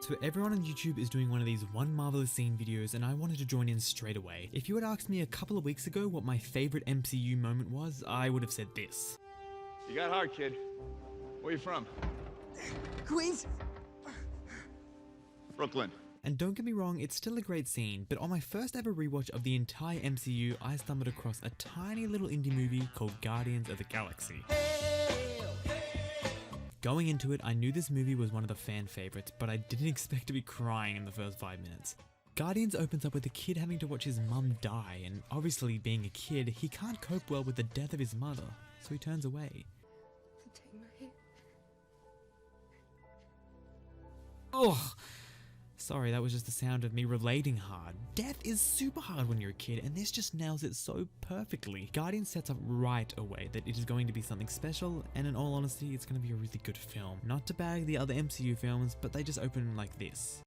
So everyone on YouTube is doing one of these One Marvelous Scene videos and I wanted to join in straight away. If you had asked me a couple of weeks ago what my favorite MCU moment was, I would have said this. You got hard, kid. Where you from? Queens? Brooklyn. And don't get me wrong, it's still a great scene, but on my first ever rewatch of the entire MCU, I stumbled across a tiny little indie movie called Guardians of the Galaxy. Going into it, I knew this movie was one of the fan favorites, but I didn't expect to be crying in the first 5 minutes. Guardians opens up with a kid having to watch his mum die, and obviously being a kid, he can't cope well with the death of his mother, so he turns away. Take my hand. Oh! Sorry, that was just the sound of me relating hard. Death is super hard when you're a kid, and this just nails it so perfectly. Guardians sets up right away that it is going to be something special, and in all honesty, it's going to be a really good film. Not to bag the other MCU films, but they just open like this.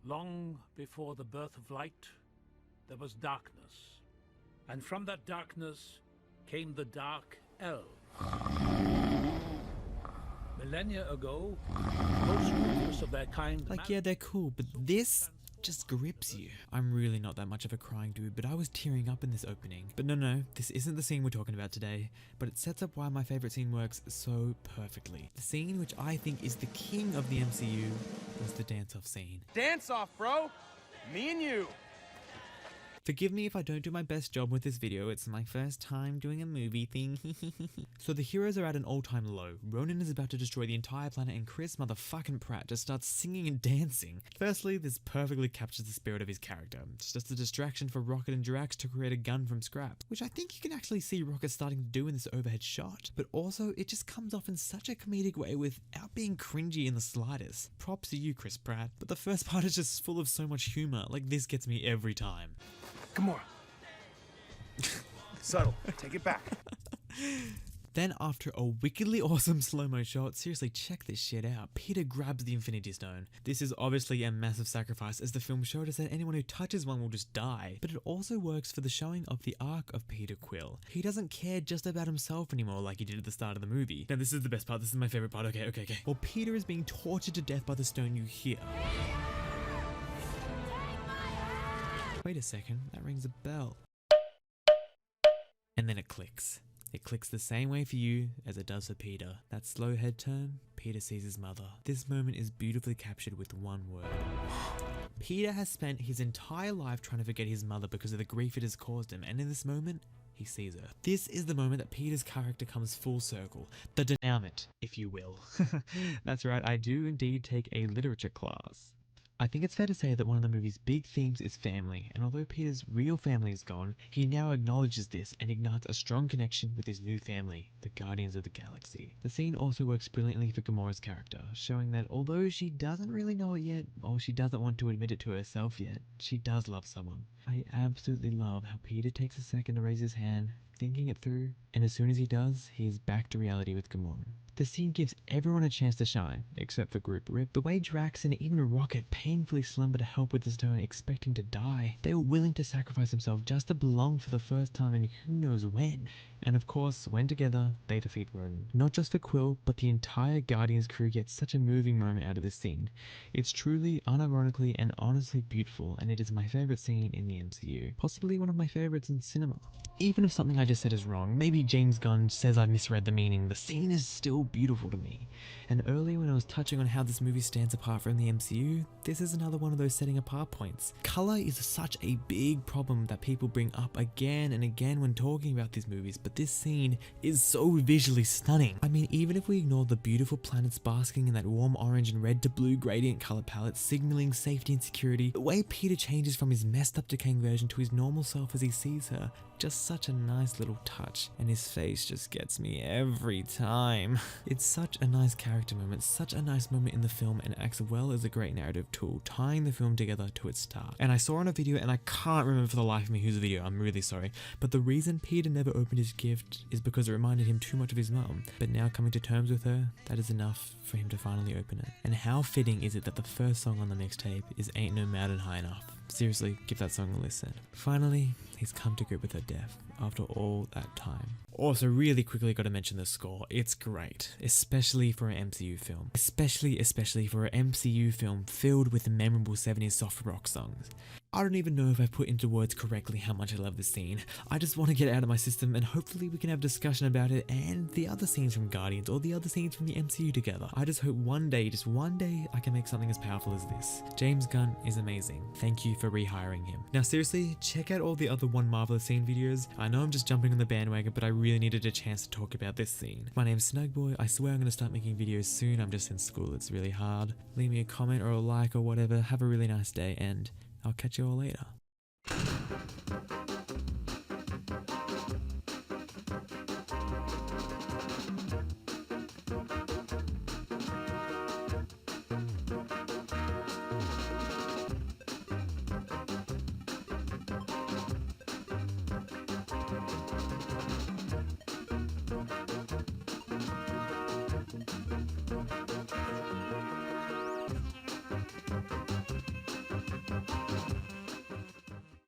Long before the birth of light, there was darkness. And from that darkness came the Dark Elves. Millennia ago, most ruthless of their kind... Like, yeah, they're cool, but this just grips you. I'm really not that much of a crying dude, but I was tearing up in this opening. But no, this isn't the scene we're talking about today, but it sets up why my favorite scene works so perfectly. The scene which I think is the king of the MCU is the dance-off scene. Dance off, bro! Me and you! Forgive me if I don't do my best job with this video, it's my first time doing a movie thing. So the heroes are at an all-time low. Ronan is about to destroy the entire planet and Chris motherfucking Pratt just starts singing and dancing. Firstly, this perfectly captures the spirit of his character. It's just a distraction for Rocket and Drax to create a gun from scrap, which I think you can actually see Rocket starting to do in this overhead shot. But also, it just comes off in such a comedic way without being cringy in the slightest. Props to you, Chris Pratt. But the first part is just full of so much humor, like this gets me every time. Come on. Subtle. Take it back. Then after a wickedly awesome slow-mo shot, seriously check this shit out, Peter grabs the Infinity Stone. This is obviously a massive sacrifice as the film showed us that anyone who touches one will just die, but it also works for the showing of the arc of Peter Quill. He doesn't care just about himself anymore like he did at the start of the movie. Now this is the best part, this is my favorite part, okay. While Peter is being tortured to death by the stone, you hear... Wait a second, that rings a bell. And then it clicks. It clicks the same way for you as it does for Peter. That slow head turn, Peter sees his mother. This moment is beautifully captured with one word. Peter has spent his entire life trying to forget his mother because of the grief it has caused him, and in this moment, he sees her. This is the moment that Peter's character comes full circle. The denouement, if you will. That's right, I do indeed take a literature class. I think it's fair to say that one of the movie's big themes is family, and although Peter's real family is gone, he now acknowledges this and ignites a strong connection with his new family, the Guardians of the Galaxy. The scene also works brilliantly for Gamora's character, showing that although she doesn't really know it yet, or she doesn't want to admit it to herself yet, she does love someone. I absolutely love how Peter takes a second to raise his hand, thinking it through, and as soon as he does, he is back to reality with Gamora. The scene gives everyone a chance to shine, except for Group Rip. The way Drax and even Rocket painfully slumber to help with the stone, expecting to die. They were willing to sacrifice themselves just to belong for the first time and who knows when. And of course, when together, they defeat Ronan. Not just for Quill, but the entire Guardians crew gets such a moving moment out of this scene. It's truly, unironically, and honestly beautiful, and it is my favorite scene in the MCU. Possibly one of my favorites in cinema. Even if something I just said is wrong, maybe James Gunn says I misread the meaning, the scene is still beautiful to me. And earlier when I was touching on how this movie stands apart from the MCU, this is another one of those setting apart points. Color is such a big problem that people bring up again and again when talking about these movies, but this scene is so visually stunning. I mean, even if we ignore the beautiful planets basking in that warm orange and red to blue gradient color palette signaling safety and security, the way Peter changes from his messed up decaying version to his normal self as he sees her, just such a nice little touch, and his face just gets me every time. It's such a nice character moment, such a nice moment in the film, and acts well as a great narrative tool, tying the film together to its start. And I saw on a video, and I can't remember for the life of me whose video, I'm really sorry, but the reason Peter never opened his gift is because it reminded him too much of his mum, but now coming to terms with her, that is enough for him to finally open it. And how fitting is it that the first song on the mixtape is Ain't No Mountain High Enough? seriously, give that song a listen. Finally, he's come to grip with her death after all that time. Also, really quickly gotta mention the score. It's great, especially for an MCU film. Especially for an MCU film filled with memorable 70s soft rock songs. I don't even know if I've put into words correctly how much I love this scene. I just want to get it out of my system and hopefully we can have a discussion about it and the other scenes from Guardians or the other scenes from the MCU together. I just hope one day, just one day, I can make something as powerful as this. James Gunn is amazing. Thank you for rehiring him. Now seriously, check out all the other One Marvelous Scene videos. I know I'm just jumping on the bandwagon, but I really needed a chance to talk about this scene. My name's Snugboy. I swear I'm going to start making videos soon. I'm just in school. It's really hard. Leave me a comment or a like or whatever. Have a really nice day and I'll catch you all later.